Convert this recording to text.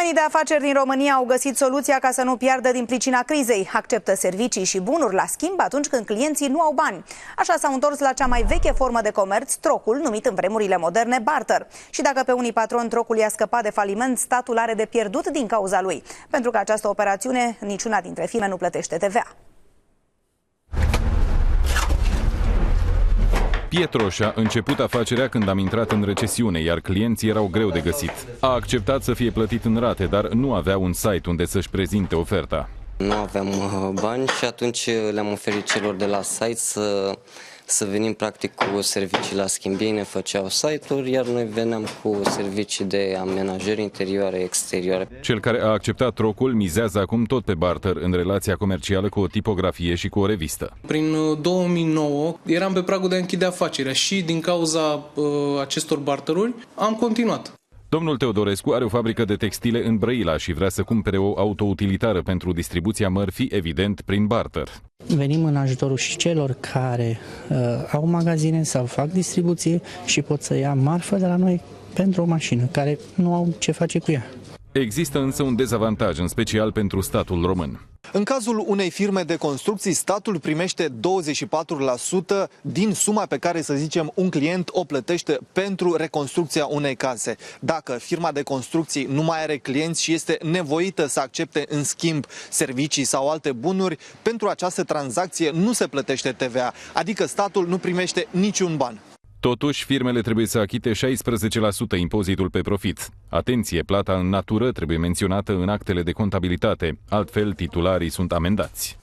Oamenii de afaceri din România au găsit soluția ca să nu piardă din pricina crizei. Acceptă servicii și bunuri la schimb atunci când clienții nu au bani. Așa s-au întors la cea mai veche formă de comerț, trocul, numit în vremurile moderne barter. Și dacă pe unii patroni trocul i-a scăpat de faliment, statul are de pierdut din cauza lui. Pentru că această operațiune, niciuna dintre firme nu plătește TVA. Pietro și-a început afacerea când am intrat în recesiune, iar clienții erau greu de găsit. A acceptat să fie plătit în rate, dar nu avea un site unde să-și prezinte oferta. Nu aveam bani și atunci le-am oferit celor de la site să venim practic cu servicii la schimb. Ei ne făceau site-uri, iar noi veneam cu servicii de amenajări interioare, exterioare. Cel care a acceptat trocul mizează acum tot pe barter în relația comercială cu o tipografie și cu o revistă. Prin 2009 eram pe pragul de a închide afacerea și din cauza acestor barteruri am continuat. Domnul Teodorescu are o fabrică de textile în Brăila și vrea să cumpere o autoutilitară pentru distribuția mărfii, evident, prin barter. Venim în ajutorul și celor care au magazine sau fac distribuție și pot să ia marfă de la noi pentru o mașină, care nu au ce face cu ea. Există însă un dezavantaj, în special pentru statul român. În cazul unei firme de construcții, statul primește 24% din suma pe care, să zicem, un client o plătește pentru reconstrucția unei case. Dacă firma de construcții nu mai are clienți și este nevoită să accepte în schimb servicii sau alte bunuri, pentru această tranzacție nu se plătește TVA, adică statul nu primește niciun ban. Totuși, firmele trebuie să achite 16% impozitul pe profit. Atenție, plata în natură trebuie menționată în actele de contabilitate, altfel titularii sunt amendați.